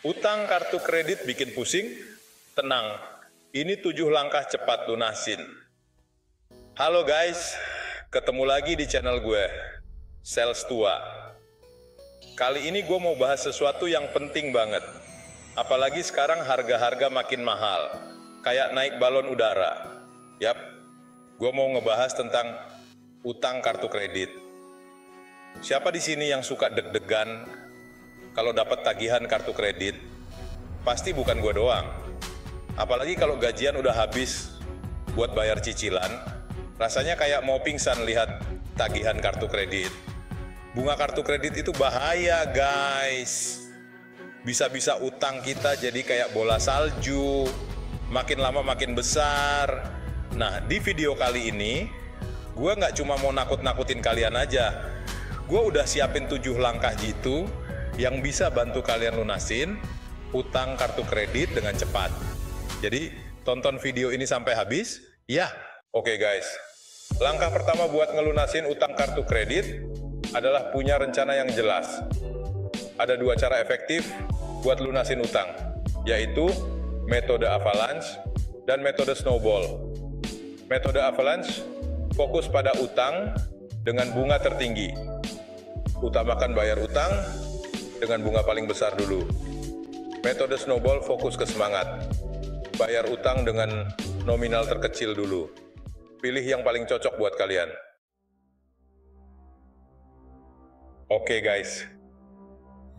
Utang kartu kredit bikin pusing? Tenang, ini 7 langkah cepat lunasin. Halo guys, ketemu lagi di channel gue, Sales Tua. Kali ini gue mau bahas sesuatu yang penting banget. Apalagi sekarang harga-harga makin mahal, kayak naik balon udara. Yap, gue mau ngebahas tentang utang kartu kredit. Siapa di sini yang suka deg-degan kalau dapat tagihan kartu kredit? Pasti bukan gue doang. Apalagi kalau gajian udah habis buat bayar cicilan, rasanya kayak mau pingsan lihat tagihan kartu kredit. Bunga kartu kredit itu bahaya guys. Bisa-bisa utang kita jadi kayak bola salju, makin lama makin besar. Nah, di video kali ini, gue nggak cuma mau nakut-nakutin kalian aja. Gue udah siapin 7 langkah jitu yang bisa bantu kalian lunasin utang kartu kredit dengan cepat. Jadi, tonton video ini sampai habis, ya. Oke guys, langkah pertama buat ngelunasin utang kartu kredit adalah punya rencana yang jelas. Ada 2 cara efektif buat lunasin utang, yaitu metode avalanche dan metode snowball. Metode avalanche fokus pada utang dengan bunga tertinggi. Utamakan bayar utang dengan bunga paling besar dulu. Metode snowball fokus ke semangat. Bayar utang dengan nominal terkecil dulu. Pilih yang paling cocok buat kalian. Oke guys,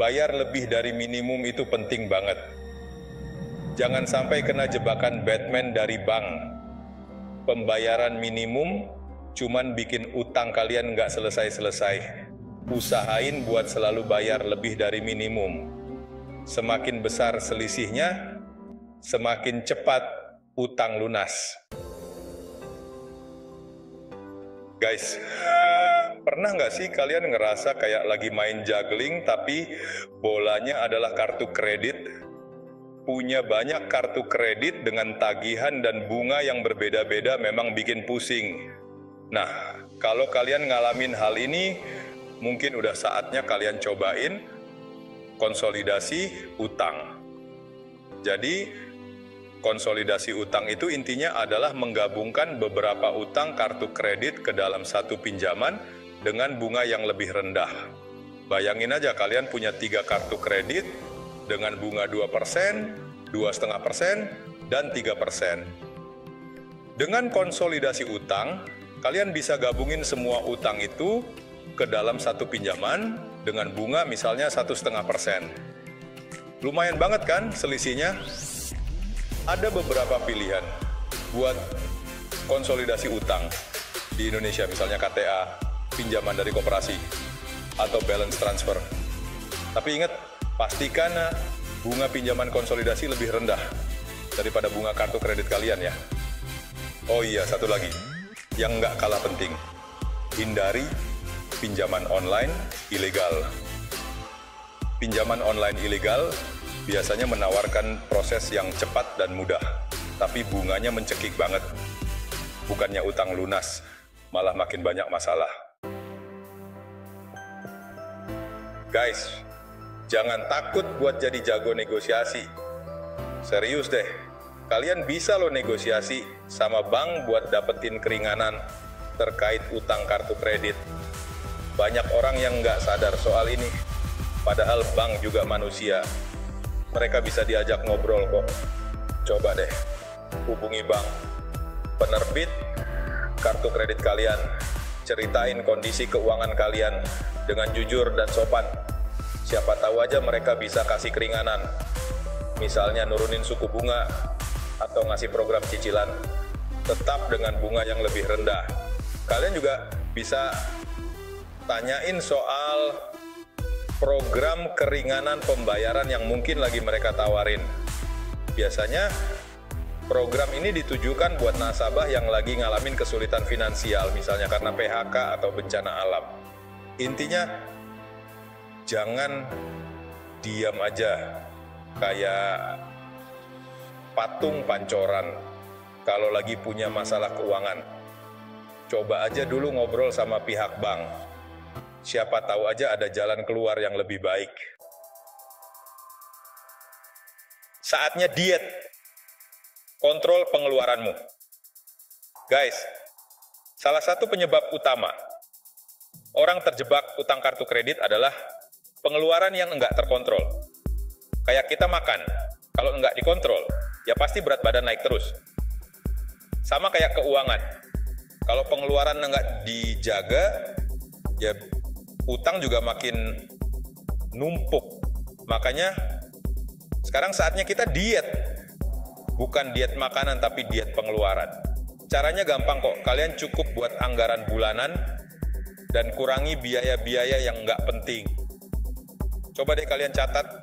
bayar lebih dari minimum itu penting banget. Jangan sampai kena jebakan Batman dari bank. Pembayaran minimum cuman bikin utang kalian nggak selesai-selesai. Usahain buat selalu bayar lebih dari minimum. Semakin besar selisihnya, semakin cepat utang lunas. Guys, pernah nggak sih kalian ngerasa kayak lagi main juggling tapi bolanya adalah kartu kredit? Punya banyak kartu kredit dengan tagihan dan bunga yang berbeda-beda memang bikin pusing. Nah, kalau kalian ngalamin hal ini, mungkin udah saatnya kalian cobain konsolidasi utang. Jadi, konsolidasi utang itu intinya adalah menggabungkan beberapa utang kartu kredit ke dalam satu pinjaman dengan bunga yang lebih rendah. Bayangin aja kalian punya 3 kartu kredit dengan bunga 2%, 2,5%, dan 3%. Dengan konsolidasi utang, kalian bisa gabungin semua utang itu ke dalam satu pinjaman dengan bunga misalnya 1,5%. Lumayan banget kan selisihnya? Ada beberapa pilihan buat konsolidasi utang di Indonesia, misalnya KTA, pinjaman dari koperasi, atau balance transfer. Tapi ingat, pastikan bunga pinjaman konsolidasi lebih rendah daripada bunga kartu kredit kalian ya. Oh iya, satu lagi yang nggak kalah penting, hindari pinjaman online ilegal. Pinjaman online ilegal biasanya menawarkan proses yang cepat dan mudah, tapi bunganya mencekik banget. Bukannya utang lunas, malah makin banyak masalah. Guys, jangan takut buat jadi jago negosiasi. Serius deh, kalian bisa loh negosiasi sama bank buat dapetin keringanan terkait utang kartu kredit. Banyak orang yang nggak sadar soal ini, padahal bank juga manusia. Mereka bisa diajak ngobrol kok. Coba deh, hubungi bank, penerbit kartu kredit kalian, ceritain kondisi keuangan kalian dengan jujur dan sopan. Siapa tahu aja mereka bisa kasih keringanan, misalnya nurunin suku bunga atau ngasih program cicilan, tetap dengan bunga yang lebih rendah. Kalian juga bisa tanyain soal program keringanan pembayaran yang mungkin lagi mereka tawarin. Biasanya program ini ditujukan buat nasabah yang lagi ngalamin kesulitan finansial, misalnya karena PHK atau bencana alam. Intinya, jangan diam aja kayak patung pancoran kalau lagi punya masalah keuangan. Coba aja dulu ngobrol sama pihak bank. Siapa tahu aja ada jalan keluar yang lebih baik. Saatnya diet. Kontrol pengeluaranmu. Guys, salah satu penyebab utama orang terjebak utang kartu kredit adalah pengeluaran yang enggak terkontrol. Kayak kita makan, kalau enggak dikontrol, ya pasti berat badan naik terus. Sama kayak keuangan. Kalau pengeluaran enggak dijaga, ya utang juga makin numpuk. Makanya sekarang saatnya kita diet. Bukan diet makanan, tapi diet pengeluaran. Caranya gampang kok. Kalian cukup buat anggaran bulanan dan kurangi biaya-biaya yang nggak penting. Coba deh kalian catat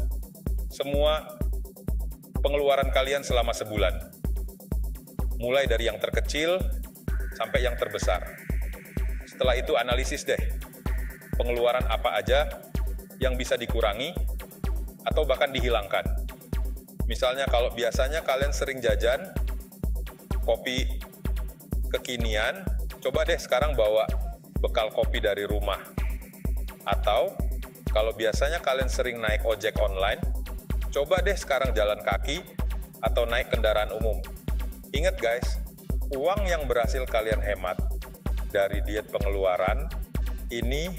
semua pengeluaran kalian selama sebulan. Mulai dari yang terkecil sampai yang terbesar. Setelah itu analisis deh. Pengeluaran apa aja yang bisa dikurangi atau bahkan dihilangkan. Misalnya kalau biasanya kalian sering jajan kopi kekinian, coba deh sekarang bawa bekal kopi dari rumah. Atau kalau biasanya kalian sering naik ojek online, coba deh sekarang jalan kaki atau naik kendaraan umum. Ingat guys, uang yang berhasil kalian hemat dari diet pengeluaran ini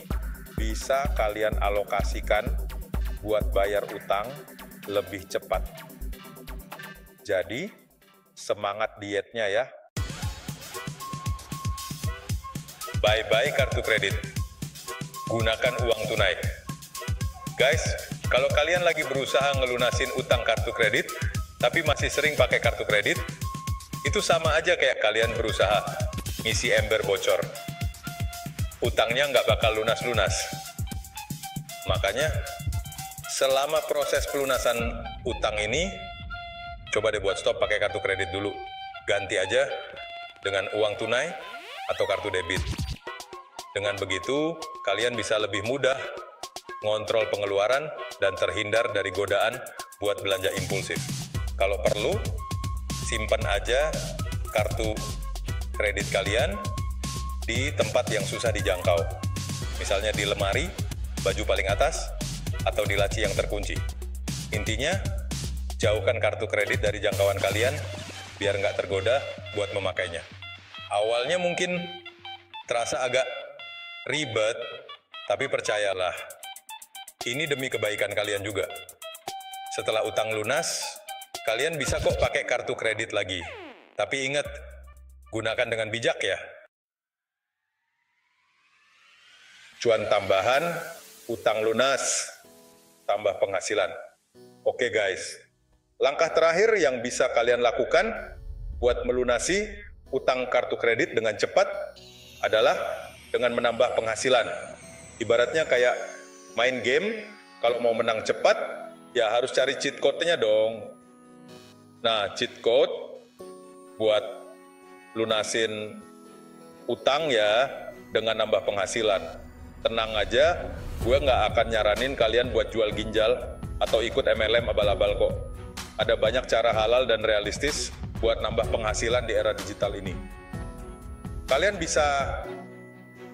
bisa kalian alokasikan buat bayar utang lebih cepat. Jadi, semangat dietnya ya. Bye-bye kartu kredit. Gunakan uang tunai. Guys, kalau kalian lagi berusaha ngelunasin utang kartu kredit, tapi masih sering pakai kartu kredit, itu sama aja kayak kalian berusaha ngisi ember bocor. Utangnya nggak bakal lunas-lunas. Makanya, selama proses pelunasan utang ini, coba deh buat stop pakai kartu kredit dulu. Ganti aja dengan uang tunai atau kartu debit. Dengan begitu, kalian bisa lebih mudah ngontrol pengeluaran dan terhindar dari godaan buat belanja impulsif. Kalau perlu, simpan aja kartu kredit kalian di tempat yang susah dijangkau. Misalnya di lemari, baju paling atas, atau di laci yang terkunci. Intinya, jauhkan kartu kredit dari jangkauan kalian, biar nggak tergoda buat memakainya. Awalnya mungkin terasa agak ribet, tapi percayalah, ini demi kebaikan kalian juga. Setelah utang lunas, kalian bisa kok pakai kartu kredit lagi. Tapi ingat, gunakan dengan bijak ya. Cuan tambahan, utang lunas, tambah penghasilan. Oke guys, langkah terakhir yang bisa kalian lakukan buat melunasi utang kartu kredit dengan cepat adalah dengan menambah penghasilan. Ibaratnya kayak main game, kalau mau menang cepat, ya harus cari cheat code-nya dong. Nah, cheat code buat lunasin utang ya dengan nambah penghasilan. Tenang aja, gue nggak akan nyaranin kalian buat jual ginjal atau ikut MLM abal-abal kok. Ada banyak cara halal dan realistis buat nambah penghasilan di era digital ini. Kalian bisa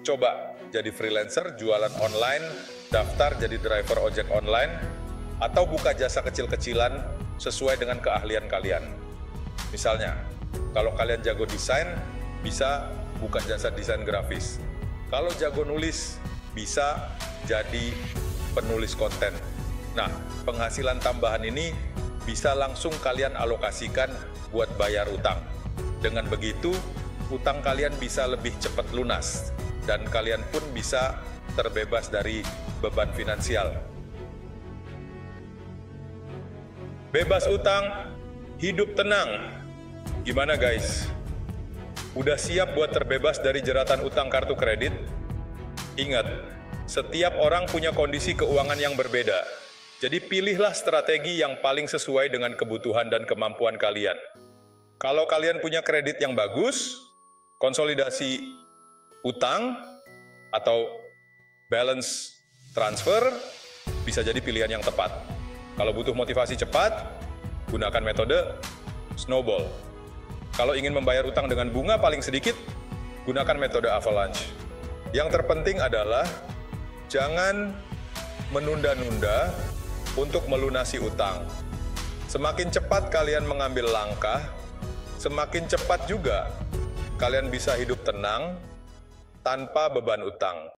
coba jadi freelancer, jualan online, daftar jadi driver ojek online, atau buka jasa kecil-kecilan sesuai dengan keahlian kalian. Misalnya, kalau kalian jago desain, bisa buka jasa desain grafis. Kalau jago nulis, bisa jadi penulis konten. Nah, penghasilan tambahan ini bisa langsung kalian alokasikan buat bayar utang. Dengan begitu, utang kalian bisa lebih cepat lunas, dan kalian pun bisa terbebas dari beban finansial. Bebas utang, hidup tenang. Gimana guys? Udah siap buat terbebas dari jeratan utang kartu kredit? Ingat, setiap orang punya kondisi keuangan yang berbeda. Jadi pilihlah strategi yang paling sesuai dengan kebutuhan dan kemampuan kalian. Kalau kalian punya kredit yang bagus, konsolidasi utang atau balance transfer bisa jadi pilihan yang tepat. Kalau butuh motivasi cepat, gunakan metode snowball. Kalau ingin membayar utang dengan bunga paling sedikit, gunakan metode avalanche. Yang terpenting adalah jangan menunda-nunda untuk melunasi utang. Semakin cepat kalian mengambil langkah, semakin cepat juga kalian bisa hidup tenang tanpa beban utang.